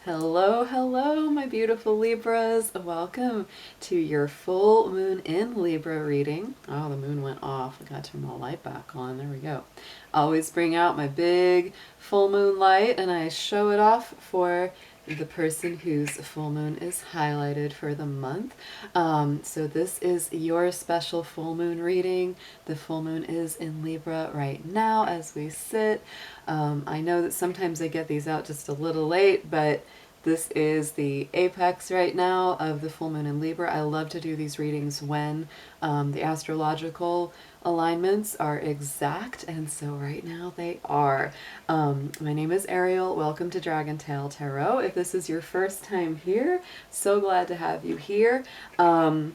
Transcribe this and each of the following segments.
Hello, hello, my beautiful Libras. Welcome to your full moon in Libra reading. Oh, the moon went off. I got to turn the light back on. There we go. Always bring out my big full moon light and I show it off for the person whose full moon is highlighted for the month. So this is your special full moon reading. The full moon is in Libra right now as we sit. I know that sometimes I get these out just a little late, but this is the apex right now of the full moon in Libra. I love to do these readings when the astrological alignments are exact, and so right now they are. My name is Ariel. Welcome to DragonTaleTarot. If this is your first time here, so glad to have you here. And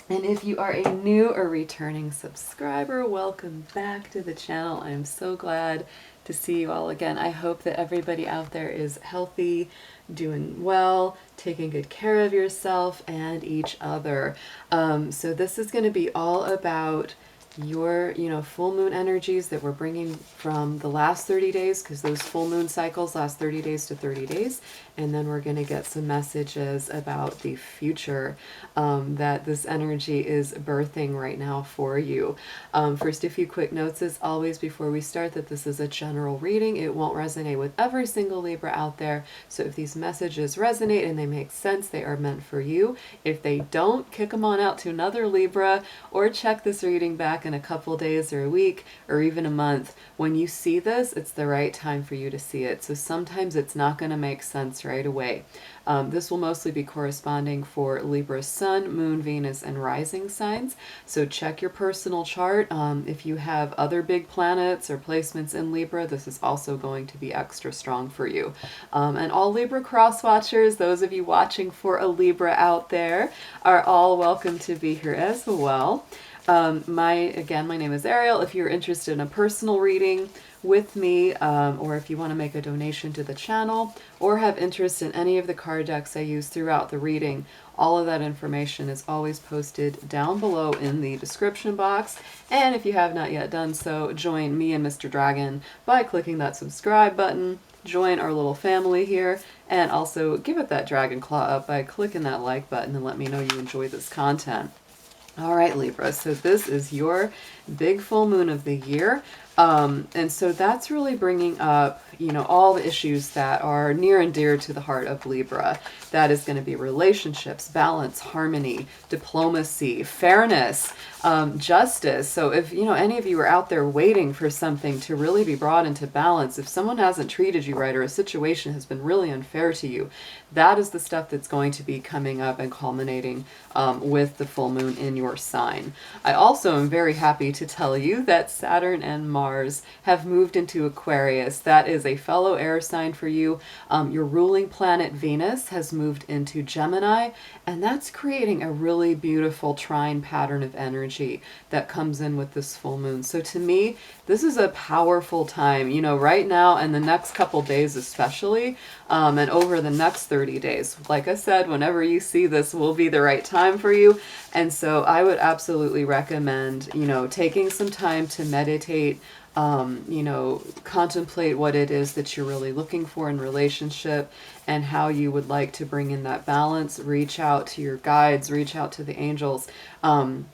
if you are a new or returning subscriber, welcome back to the channel. I'm so glad to see you all again. I hope that everybody out there is healthy, doing well, taking good care of yourself and each other. So this is going to be all about your, full moon energies that we're bringing from the last 30 days, because those full moon cycles last 30 days to 30 days. And then we're going to get some messages about the future that this energy is birthing right now for you. First, a few quick notes as always before we start, that this is a general reading. It won't resonate with every single Libra out there. So if these messages resonate and they make sense, they are meant for you. If they don't, kick them on out to another Libra, or check this reading back in a couple days or a week or even a month. When you see this, it's the right time for you to see it. So sometimes it's not going to make sense right away. This will mostly be corresponding for Libra's Sun, Moon, Venus, and Rising signs. So check your personal chart. If you have other big planets or placements in Libra, this is also going to be extra strong for you. And all Libra cross watchers, those of you watching for a Libra out there, are all welcome to be here as well. My name is Ariel. If you're interested in a personal reading with me, or if you want to make a donation to the channel, or have interest in any of the card decks I use throughout the reading, all of that information is always posted down below in the description box. And if you have not yet done so, join me and Mr. Dragon by clicking that subscribe button. Join our little family here, and also give it that dragon claw up by clicking that like button and let me know you enjoy this content. All right, Libra, so this is your big full moon of the year. And so that's really bringing up, all the issues that are near and dear to the heart of Libra. That is going to be relationships, balance, harmony, diplomacy, fairness, justice. So if, any of you are out there waiting for something to really be brought into balance, if someone hasn't treated you right or a situation has been really unfair to you, that is the stuff that's going to be coming up and culminating with the full moon in your sign. I also am very happy to tell you that Saturn and Mars have moved into Aquarius. That is a fellow air sign for you. Your ruling planet Venus has moved into Gemini, and that's creating a really beautiful trine pattern of energy that comes in with this full moon. So to me, this is a powerful time, right now and the next couple days especially, and over the next 30 days. Like I said, whenever you see this will be the right time for you. And so I would absolutely recommend, taking some time to meditate, contemplate what it is that you're really looking for in relationship and how you would like to bring in that balance. Reach out to your guides, reach out to the angels, and,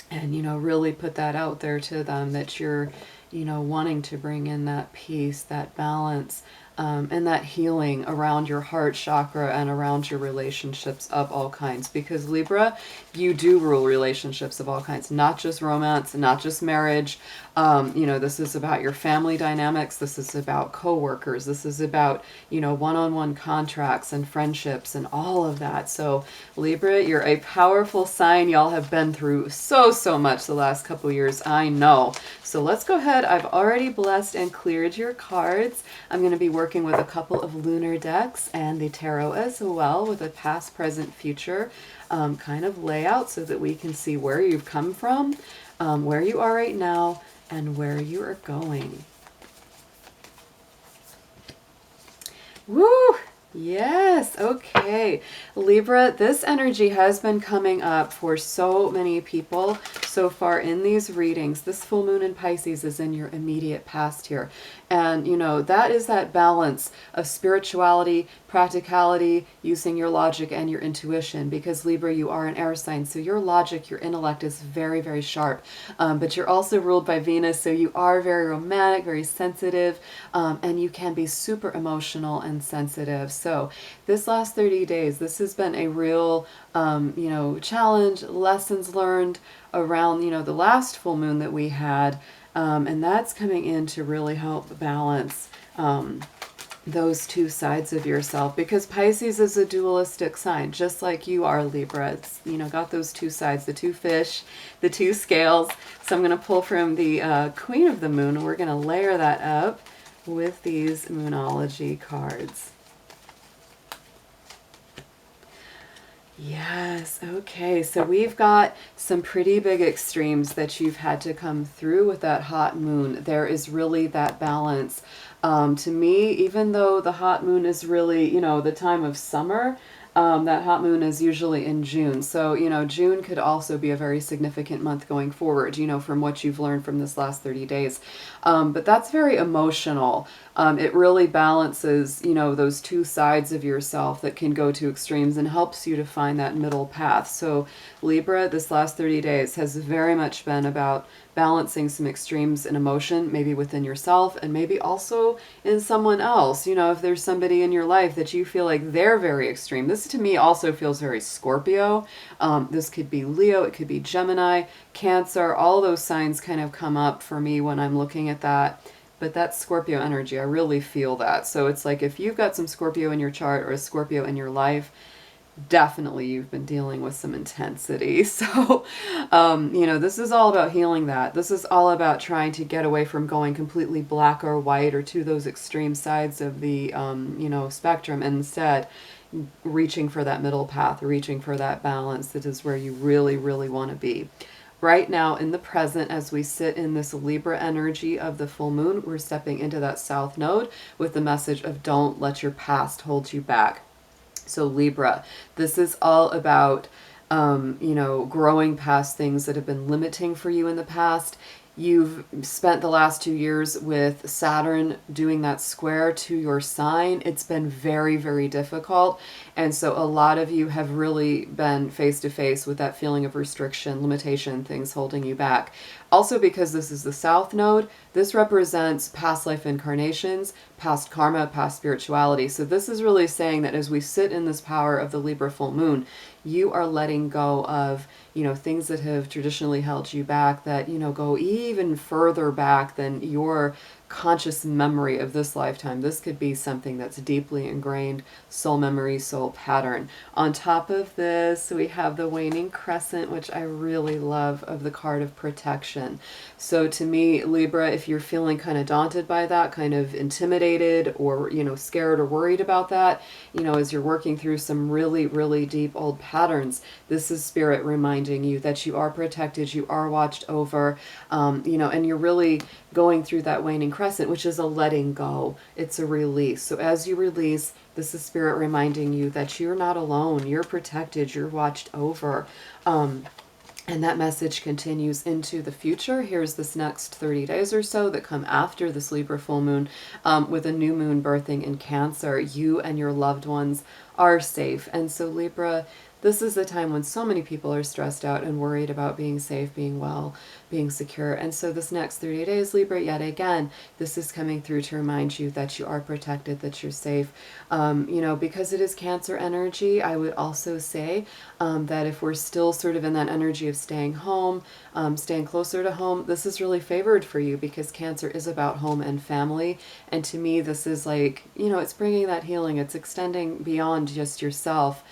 really put that out there to them that you're, wanting to bring in that peace, that balance, and that healing around your heart chakra and around your relationships of all kinds. Because Libra, you do rule relationships of all kinds, not just romance, not just marriage. This is about your family dynamics. This is about coworkers. This is about, one-on-one contracts and friendships and all of that. So Libra, you're a powerful sign. Y'all have been through so much the last couple years, I know. So let's go ahead. I've already blessed and cleared your cards. I'm going to be working with a couple of lunar decks and the tarot as well, with a past, present, future kind of layout, so that we can see where you've come from, where you are right now, and where you are going. Woo! Yes, okay. Libra, this energy has been coming up for so many people so far in these readings. This full moon in Pisces is in your immediate past here. And, you know, that is that balance of spirituality, practicality, using your logic and your intuition. Because Libra, you are an air sign, so your logic, your intellect is very, very sharp. But you're also ruled by Venus, so you are very romantic, very sensitive, and you can be super emotional and sensitive. So this last 30 days, this has been a real, you know, challenge, lessons learned around, you know, the last full moon that we had. And that's coming in to really help balance those two sides of yourself, because Pisces is a dualistic sign, just like you are, Libra. It's, you know, got those two sides, the two fish, the two scales. So I'm going to pull from the Queen of the Moon, and we're going to layer that up with these Moonology cards. Yes, okay, so we've got some pretty big extremes that you've had to come through with that hot moon. There is really that balance. To me, even though the hot moon is really, you know, the time of summer, that hot moon is usually in June. So, you know, June could also be a very significant month going forward, you know, from what you've learned from this last 30 days. But that's very emotional. It really balances, you know, those two sides of yourself that can go to extremes and helps you to find that middle path. So Libra, this last 30 days has very much been about balancing some extremes in emotion, maybe within yourself and maybe also in someone else. You know, if there's somebody in your life that you feel like they're very extreme. This to me also feels very Scorpio. This could be Leo, it could be Gemini, Cancer. All those signs kind of come up for me when I'm looking at that. But that's Scorpio energy. I really feel that. So it's like if you've got some Scorpio in your chart or a Scorpio in your life, definitely you've been dealing with some intensity. So, you know, this is all about healing that. This is all about trying to get away from going completely black or white or to those extreme sides of the, you know, spectrum, and instead reaching for that middle path, reaching for that balance. That is where you really, really want to be. Right now, in the present, as we sit in this Libra energy of the full moon, we're stepping into that south node with the message of don't let your past hold you back. So Libra, this is all about, you know, growing past things that have been limiting for you in the past. You've spent the last 2 years with Saturn doing that square to your sign. It's been very, very difficult. And so a lot of you have really been face to face with that feeling of restriction, limitation, things holding you back. Also, because this is the South Node, this represents past life incarnations, past karma, past spirituality. So this is really saying that as we sit in this power of the Libra full moon, you are letting go of, you know, things that have traditionally held you back, that, you know, go even further back than your conscious memory of this lifetime. This could be something that's deeply ingrained, soul memory, soul pattern. On top of this, we have the waning crescent, which I really love, of the card of protection. So to me, Libra, if you're feeling kind of daunted by that, kind of intimidated or, you know, scared or worried about that, you know, as you're working through some really, really deep old patterns, this is Spirit reminding you that you are protected, you are watched over, you know, and you're really going through that waning crescent, which is a letting go. It's a release. So as you release, this is Spirit reminding you that you're not alone. You're protected. You're watched over. And that message continues into the future. Here's this next 30 days or so that come after this Libra full moon, with a new moon birthing in Cancer. You and your loved ones are safe. And so Libra, this is the time when so many people are stressed out and worried about being safe, being well, being secure. And so this next 30 days, Libra, yet again, this is coming through to remind you that you are protected, that you're safe. You know, because it is Cancer energy, I would also say that if we're still sort of in that energy of staying home, staying closer to home, this is really favored for you, because Cancer is about home and family. And to me, this is like, you know, it's bringing that healing. It's extending beyond just yourself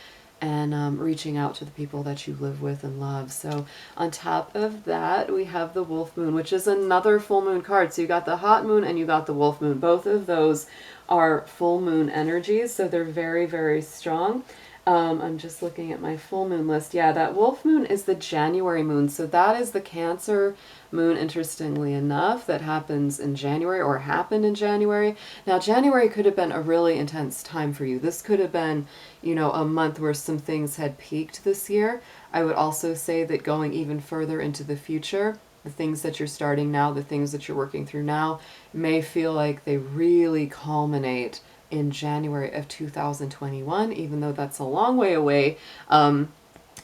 and reaching out to the people that you live with and love. So on top of that, we have the Wolf Moon, which is another full moon card. So you got the Hot Moon and you got the Wolf Moon. Both of those are full moon energies, so they're very, very strong. I'm just looking at my full moon list. Yeah, that wolf moon is the January moon. So that is the Cancer moon, interestingly enough, that happens in January or happened in January. Now, January could have been a really intense time for you. This could have been, a month where some things had peaked this year. I would also say that going even further into the future, the things that you're starting now, the things that you're working through now, may feel like they really culminate in January of 2021, even though that's a long way away.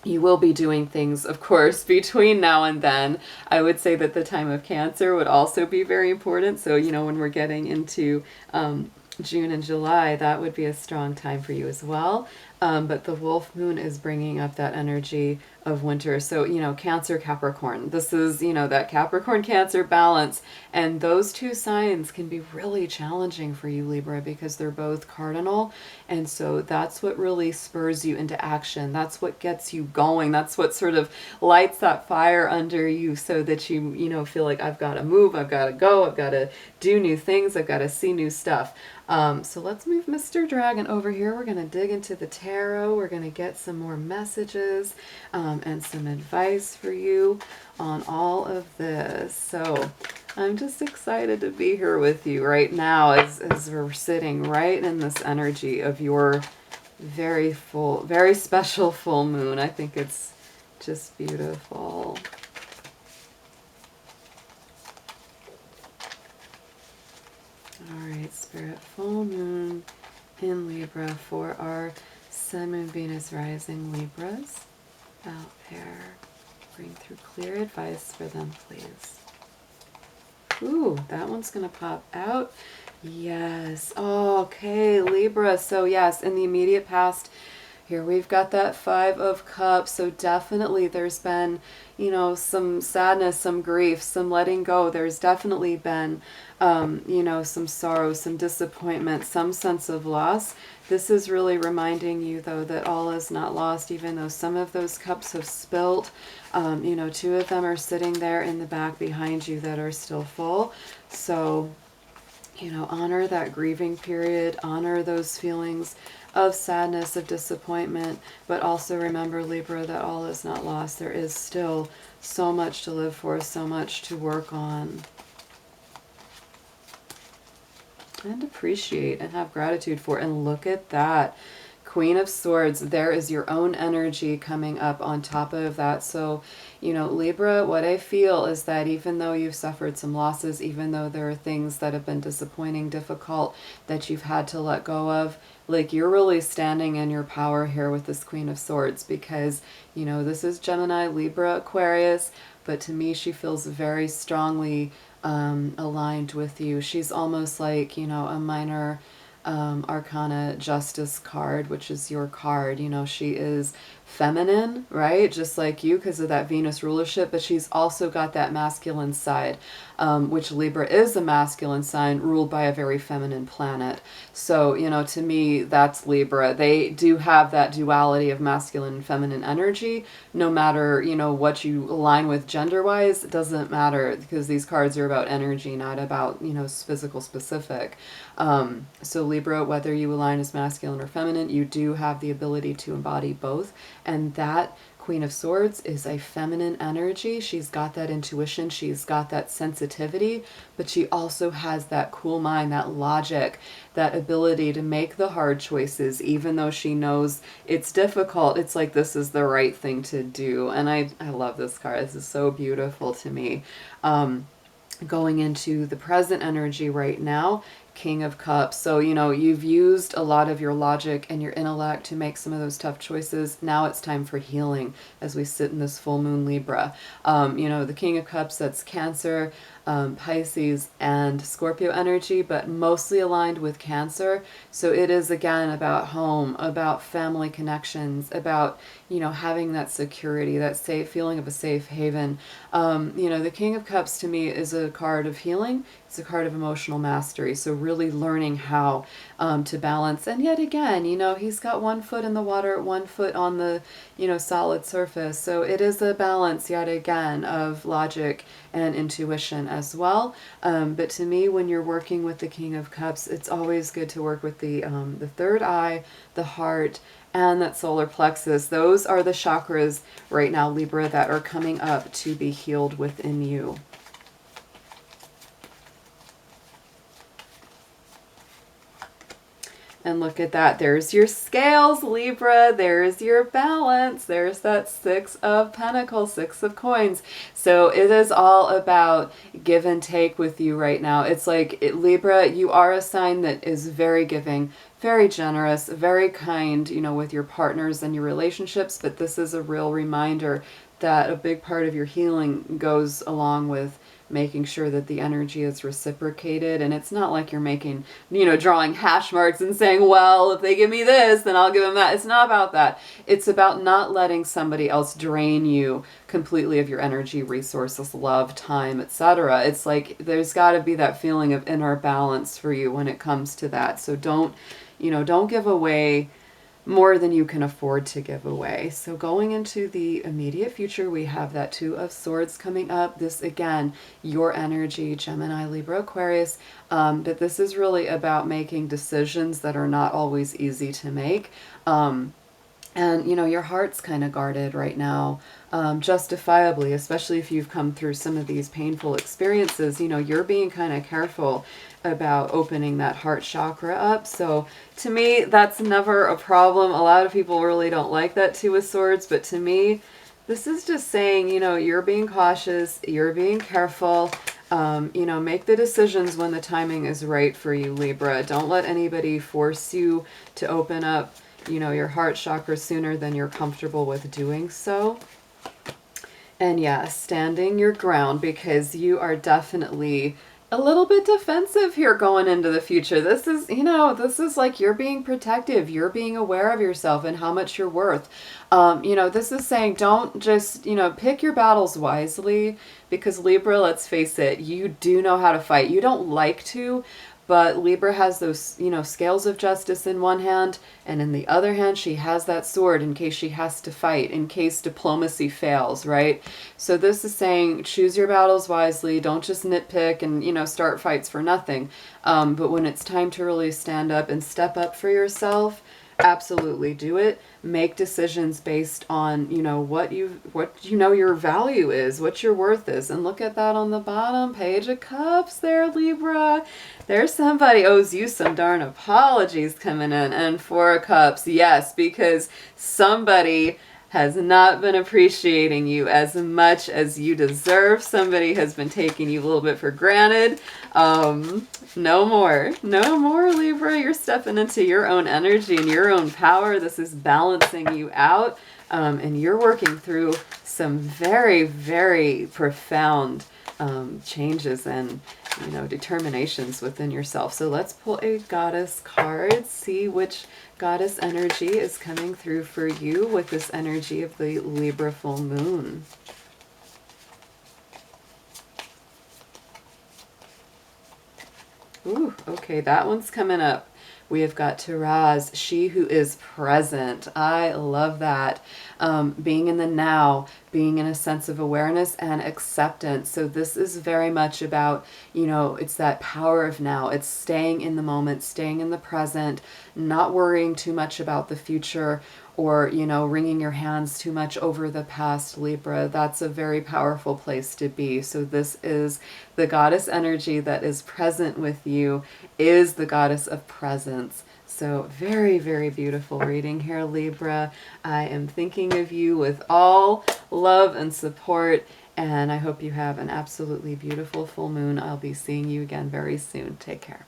You will be doing things, of course, between now and then. I would say that the time of Cancer would also be very important. So, when we're getting into June and July, that would be a strong time for you as well. But the wolf moon is bringing up that energy of winter. So, Cancer, Capricorn. This is, that Capricorn Cancer balance. And those two signs can be really challenging for you, Libra, because they're both cardinal. And so that's what really spurs you into action. That's what gets you going. That's what sort of lights that fire under you so that you, feel like I've got to move, I've got to go, I've got to do new things, I've got to see new stuff. So let's move Mr. Dragon over here. We're going to dig into the tarot. We're going to get some more messages and some advice for you on all of this. So I'm just excited to be here with you right now as we're sitting right in this energy of your very full, very special full moon. I think it's just beautiful. All right, Spirit, full moon in Libra for our Sun, Moon, Venus, Rising Libras out there. Bring through clear advice for them, please. Ooh, that one's going to pop out. Yes. Oh, okay, Libra. So yes, in the immediate past, here we've got that Five of Cups. So definitely there's been, some sadness, some grief, some letting go. There's definitely been, some sorrow, some disappointment, some sense of loss. This is really reminding you, though, that all is not lost, even though some of those cups have spilt. Two of them are sitting there in the back behind you that are still full. So, honor that grieving period, honor those feelings of sadness, of disappointment, but also remember, Libra, that all is not lost. There is still so much to live for, so much to work on. And appreciate and have gratitude for. And look at that. Queen of Swords, there is your own energy coming up on top of that. So, Libra, what I feel is that even though you've suffered some losses, even though there are things that have been disappointing, difficult, that you've had to let go of, like, you're really standing in your power here with this Queen of Swords, because, this is Gemini, Libra, Aquarius, but to me, she feels very strongly aligned with you. She's almost like, a minor Arcana Justice card, which is your card. She is feminine, right? Just like you, because of that Venus rulership, but she's also got that masculine side, which Libra is a masculine sign ruled by a very feminine planet. So, to me, that's Libra. They do have that duality of masculine and feminine energy. No matter, what you align with gender-wise, it doesn't matter, because these cards are about energy, not about, physical specific. So Libra, whether you align as masculine or feminine, you do have the ability to embody both. And that Queen of Swords is a feminine energy. She's got that intuition. She's got that sensitivity, but she also has that cool mind, that logic, that ability to make the hard choices, even though she knows it's difficult. It's like, this is the right thing to do. And I love this card. This is so beautiful to me. Going into the present energy right now, King of Cups. So, you've used a lot of your logic and your intellect to make some of those tough choices. Now it's time for healing as we sit in this full moon Libra. The King of Cups, that's Cancer, Pisces, and Scorpio energy, but mostly aligned with Cancer. So it is, again, about home, about family connections, about, having that security, that safe feeling of a safe haven. The King of Cups to me is a card of healing. It's a card of emotional mastery. So really learning how to balance. And yet again, he's got one foot in the water, one foot on the, solid surface. So it is a balance yet again of logic and intuition as well. But to me, when you're working with the King of Cups, it's always good to work with the third eye, the heart, and that solar plexus. Those are the chakras right now, Libra, that are coming up to be healed within you. And look at that. There's your scales, Libra. There's your balance. There's that Six of Pentacles, Six of Coins. So it is all about give and take with you right now. It's like, Libra, you are a sign that is very giving, very generous, very kind, you know, with your partners and your relationships. But this is a real reminder that a big part of your healing goes along with making sure that the energy is reciprocated. And it's not like you're making, you know, drawing hash marks and saying, well, if they give me this, then I'll give them that. It's not about that. It's about not letting somebody else drain you completely of your energy, resources, love, time, etc. It's like there's got to be that feeling of inner balance for you when it comes to that. So don't, you know, don't give away more than you can afford to give away. So going into the immediate future, we have that Two of Swords coming up. This, again, your energy, Gemini, Libra, Aquarius. But this is really about making decisions that are not always easy to make. And, you know, your heart's kind of guarded right now, justifiably, especially if you've come through some of these painful experiences. You know, you're being kind of careful about opening that heart chakra up. So to me, that's never a problem. A lot of people really don't like that Two of Swords, but to me, this is just saying, you know, you're being cautious, you're being careful. You know, make the decisions when the timing is right for you, Libra. Don't let anybody force you to open up, you know, your heart chakra sooner than you're comfortable with doing so. And yeah, standing your ground, because you are definitely a little bit defensive here going into the future. This is, you know, this is like you're being protective. You're being aware of yourself and how much you're worth. You know, this is saying don't just, you know, pick your battles wisely, because Libra, let's face it, you do know how to fight. You don't like to, but Libra has those, you know, scales of justice in one hand, and in the other hand, she has that sword in case she has to fight, in case diplomacy fails, right? So this is saying choose your battles wisely. Don't just nitpick and, you know, start fights for nothing. But when it's time to really stand up and step up for yourself, absolutely do it. Make decisions based on, you know, what you know your value is, what your worth is. And look at that on the bottom, Page of Cups there, Libra. There's somebody owes you some darn apologies coming in. And Four of Cups, yes, because somebody has not been appreciating you as much as you deserve. Somebody has been taking you a little bit for granted. No more. No more, Libra. You're stepping into your own energy and your own power. This is balancing you out. And you're working through some very, very profound changes and, you know, determinations within yourself. So let's pull a goddess card, see which goddess energy is coming through for you with this energy of the Libra full moon. Ooh, okay, that one's coming up. We have got Taraz, she who is present. I love that. Being in the now, being in a sense of awareness and acceptance. So this is very much about, you know, it's that power of now. It's staying in the moment, staying in the present, not worrying too much about the future, or, you know, wringing your hands too much over the past, Libra. That's a very powerful place to be. So this is the goddess energy that is present with you, is the goddess of presence. So very, very beautiful reading here, Libra. I am thinking of you with all love and support, and I hope you have an absolutely beautiful full moon. I'll be seeing you again very soon. Take care.